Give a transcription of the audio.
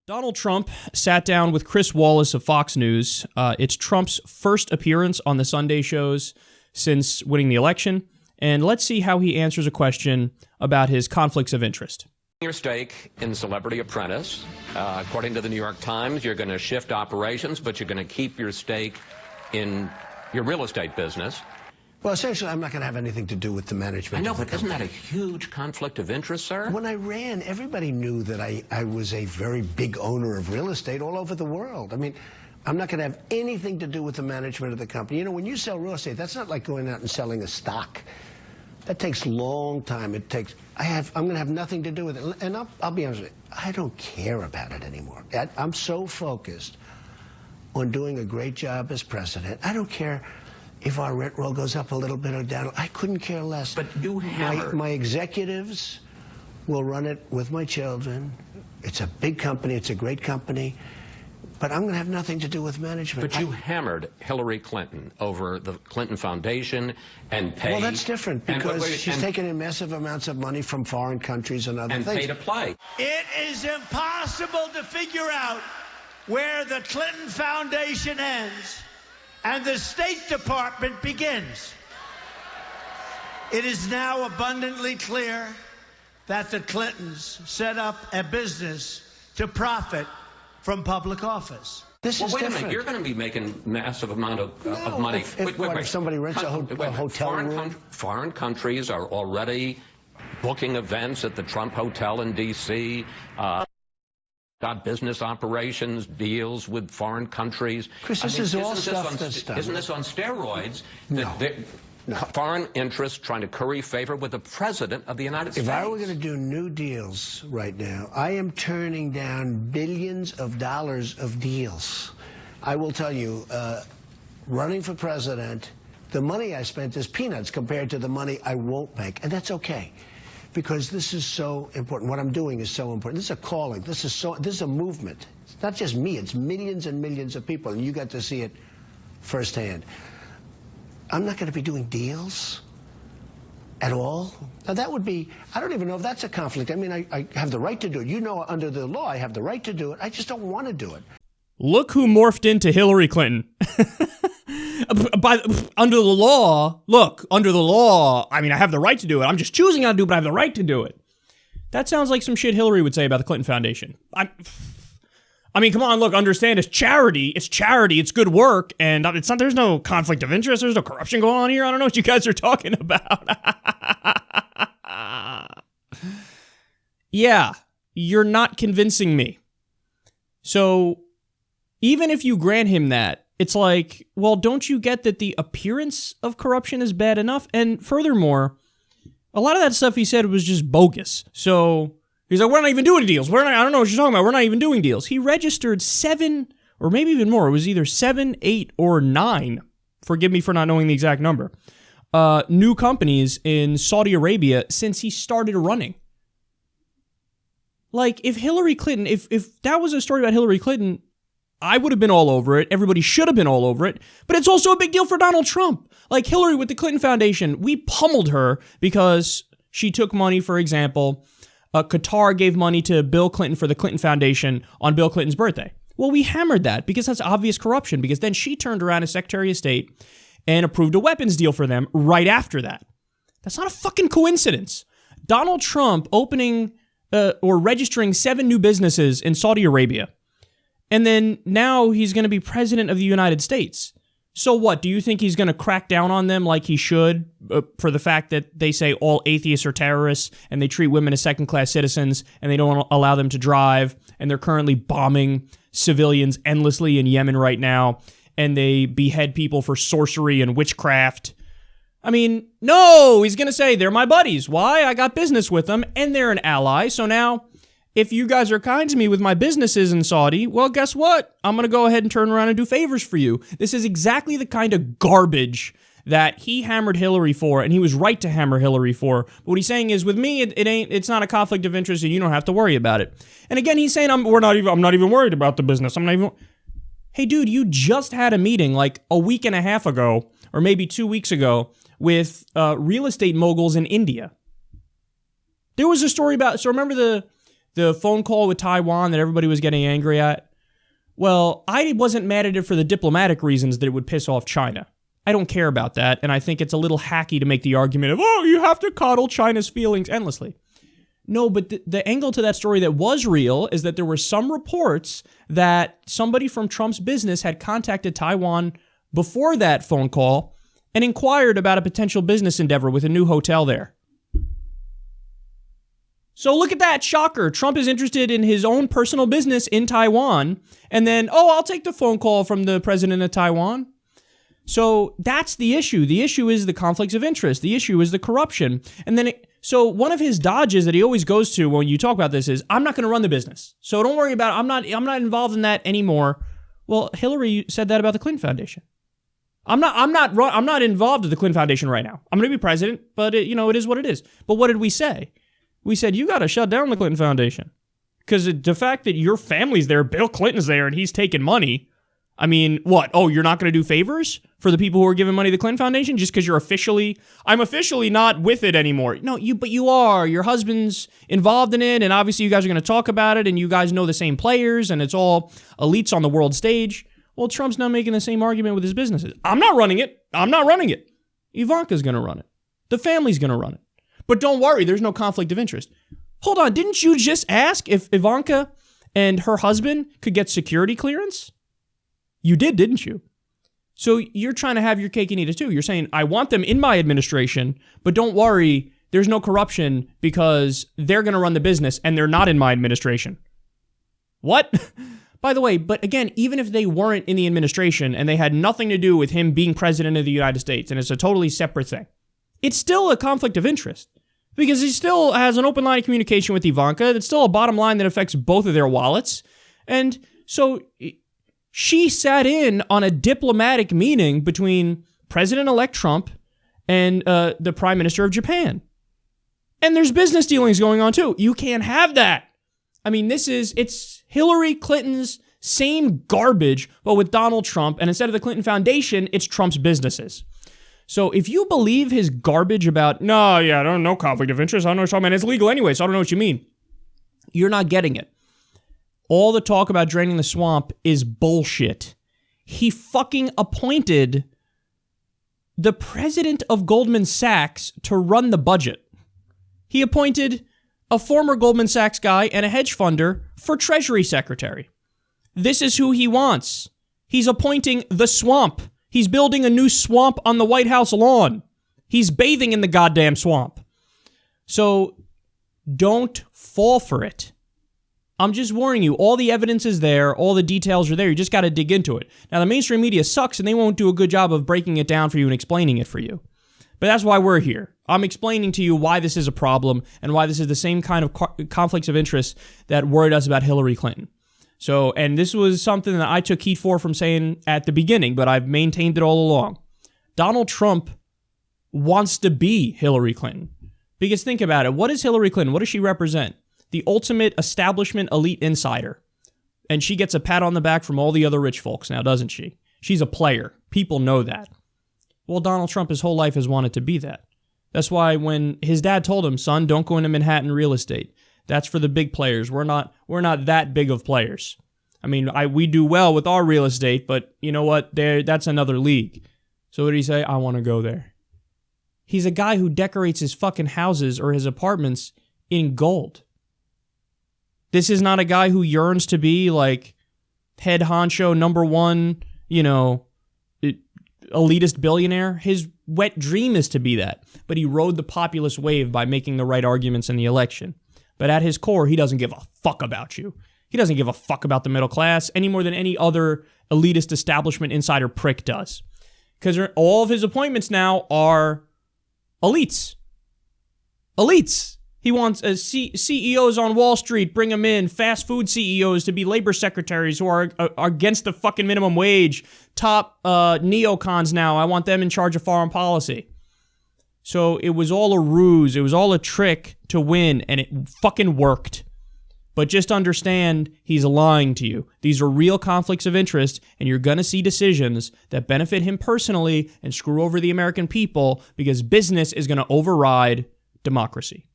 Donald Trump sat down with Chris Wallace of Fox News. It's Trump's first appearance on the Sunday shows since winning the election. And let's see how he answers a question about his conflicts of interest. Your stake in Celebrity Apprentice. According to the New York Times, you're going to shift operations, but you're going to keep your stake in your real estate business. Well, essentially, I'm not going to have anything to do with the management. I know, but isn't that a huge conflict of interest, sir? When I ran, everybody knew that I was a very big owner of real estate all over the world. I mean, I'm not going to have anything to do with the management of the company. You know, when you sell real estate, that's not like going out and selling a stock. That takes a long time. I'm going to have nothing to do with it. And I'll be honest with you, I don't care about it anymore. I'm so focused on doing a great job as president. I don't care if our rent roll goes up a little bit or down. I couldn't care less. But you hammered. My executives will run it with my children. It's a big company. It's a great company. But I'm going to have nothing to do with management. But you hammered Hillary Clinton over the Clinton Foundation and paid. Well, that's different because she's taken in massive amounts of money from foreign countries and other things. And paid to play. It is impossible to figure out where the Clinton Foundation ends and the State Department begins. It is now abundantly clear that the Clintons set up a business to profit from public office. This is wait different. a minute. You're going to be making massive amount of money. If somebody rents a hotel room. Foreign countries are already booking events at the Trump Hotel in D.C., got business operations, deals with foreign countries. Chris, this is all stuff that's done. Isn't this on steroids? No. No. Foreign interests trying to curry favor with the president of the United States. If I were going to do new deals right now, I am turning down billions of dollars of deals. I will tell you, running for president, the money I spent is peanuts compared to the money I won't make, and that's okay. Because this is so important. What I'm doing is so important. This is a calling. This is a movement. It's not just me. It's millions and millions of people, and you got to see it firsthand. I'm not going to be doing deals at all. Now, that would be, I don't even know if that's a conflict. I mean, I have the right to do it. You know, under the law, I have the right to do it. I just don't want to do it. Look who morphed into Hillary Clinton. Under the law, I mean, I have the right to do it. I'm just choosing not to do it, but I have the right to do it. That sounds like some shit Hillary would say about the Clinton Foundation. I mean, come on, look, understand, it's charity. It's charity. It's good work. And it's not, there's no conflict of interest. There's no corruption going on here. I don't know what you guys are talking about. Yeah, you're not convincing me. So even if you grant him that, it's like, well, don't you get that the appearance of corruption is bad enough? And furthermore, a lot of that stuff he said was just bogus. So he's like, we're not even doing deals. I don't know what you're talking about. We're not even doing deals. He registered 7, or maybe even more. It was either 7, 8, or 9. Forgive me for not knowing the exact number. New companies in Saudi Arabia since he started running. Like, if Hillary Clinton, if that was a story about Hillary Clinton, I would have been all over it. Everybody should have been all over it. But it's also a big deal for Donald Trump. Like Hillary with the Clinton Foundation, we pummeled her because she took money, for example. Qatar gave money to Bill Clinton for the Clinton Foundation on Bill Clinton's birthday. Well, we hammered that because that's obvious corruption, because then she turned around as Secretary of State and approved a weapons deal for them right after that. That's not a fucking coincidence. Donald Trump opening or registering 7 new businesses in Saudi Arabia. And then now he's going to be president of the United States. So what? Do you think he's going to crack down on them like he should for the fact that they say all atheists are terrorists and they treat women as second-class citizens and they don't allow them to drive and they're currently bombing civilians endlessly in Yemen right now and they behead people for sorcery and witchcraft? I mean, no, he's going to say they're my buddies. Why? I got business with them and they're an ally. So now, if you guys are kind to me with my businesses in Saudi, well, guess what? I'm going to go ahead and turn around and do favors for you. This is exactly the kind of garbage that he hammered Hillary for, and he was right to hammer Hillary for. But what he's saying is, with me, it's not a conflict of interest, and you don't have to worry about it. And again, he's saying, I'm not even worried about the business. Hey, dude, you just had a meeting like a week and a half ago, or maybe 2 weeks ago, with real estate moguls in India. There was a story about, so remember The phone call with Taiwan that everybody was getting angry at. Well, I wasn't mad at it for the diplomatic reasons that it would piss off China. I don't care about that, and I think it's a little hacky to make the argument of, oh, you have to coddle China's feelings endlessly. No, but the angle to that story that was real is that there were some reports that somebody from Trump's business had contacted Taiwan before that phone call and inquired about a potential business endeavor with a new hotel there. So look at that, shocker. Trump is interested in his own personal business in Taiwan, and then, oh, I'll take the phone call from the president of Taiwan. So that's the issue. The issue is the conflicts of interest. The issue is the corruption. And then, so one of his dodges that he always goes to when you talk about this is, I'm not going to run the business. So don't worry about it. I'm not involved in that anymore. Well, Hillary said that about the Clinton Foundation. I'm not involved with the Clinton Foundation right now. I'm going to be president, but it is what it is. But what did we say? We said, you got to shut down the Clinton Foundation. Because the fact that your family's there, Bill Clinton's there, and he's taking money, I mean, what? Oh, you're not going to do favors for the people who are giving money to the Clinton Foundation just because I'm officially not with it anymore. No, but you are. Your husband's involved in it, and obviously you guys are going to talk about it, and you guys know the same players, and it's all elites on the world stage. Well, Trump's now making the same argument with his businesses. I'm not running it. Ivanka's going to run it. The family's going to run it. But don't worry, there's no conflict of interest. Hold on, didn't you just ask if Ivanka and her husband could get security clearance? You did, didn't you? So you're trying to have your cake and eat it too. You're saying, I want them in my administration, but don't worry, there's no corruption because they're going to run the business and they're not in my administration. What? By the way, but again, even if they weren't in the administration and they had nothing to do with him being president of the United States, and it's a totally separate thing, it's still a conflict of interest because he still has an open line of communication with Ivanka. It's still a bottom line that affects both of their wallets. And so she sat in on a diplomatic meeting between President-elect Trump and the Prime Minister of Japan. And there's business dealings going on too. You can't have that. I mean, it's Hillary Clinton's same garbage, but with Donald Trump. And instead of the Clinton Foundation, it's Trump's businesses. So if you believe his garbage about, no conflict of interest, I don't know what you're talking about, it's legal anyway, so I don't know what you mean. You're not getting it. All the talk about draining the swamp is bullshit. He fucking appointed the president of Goldman Sachs to run the budget. He appointed a former Goldman Sachs guy and a hedge funder for Treasury Secretary. This is who he wants. He's appointing the swamp. He's building a new swamp on the White House lawn. He's bathing in the goddamn swamp. So don't fall for it. I'm just warning you, all the evidence is there, all the details are there, you just got to dig into it. Now, the mainstream media sucks, and they won't do a good job of breaking it down for you and explaining it for you. But that's why we're here. I'm explaining to you why this is a problem and why this is the same kind of conflicts of interest that worried us about Hillary Clinton. So, and this was something that I took heat for from saying at the beginning, but I've maintained it all along. Donald Trump wants to be Hillary Clinton. Because think about it. What is Hillary Clinton? What does she represent? The ultimate establishment elite insider. And she gets a pat on the back from all the other rich folks now, doesn't she? She's a player. People know that. Well, Donald Trump his whole life has wanted to be that. That's why when his dad told him, son, don't go into Manhattan real estate. That's for the big players. We're not that big of players. I mean, we do well with our real estate, but you know what? That's another league. So what did he say? I want to go there. He's a guy who decorates his fucking houses or his apartments in gold. This is not a guy who yearns to be like head honcho number one, elitist billionaire. His wet dream is to be that. But he rode the populist wave by making the right arguments in the election. But at his core, he doesn't give a fuck about you. He doesn't give a fuck about the middle class any more than any other elitist establishment insider prick does. Because all of his appointments now are elites. Elites. He wants CEOs on Wall Street, bring them in. Fast food CEOs to be labor secretaries who are against the fucking minimum wage. Top neocons now. I want them in charge of foreign policy. So it was all a ruse. It was all a trick to win, and it fucking worked. But just understand, he's lying to you. These are real conflicts of interest, and you're going to see decisions that benefit him personally and screw over the American people because business is going to override democracy.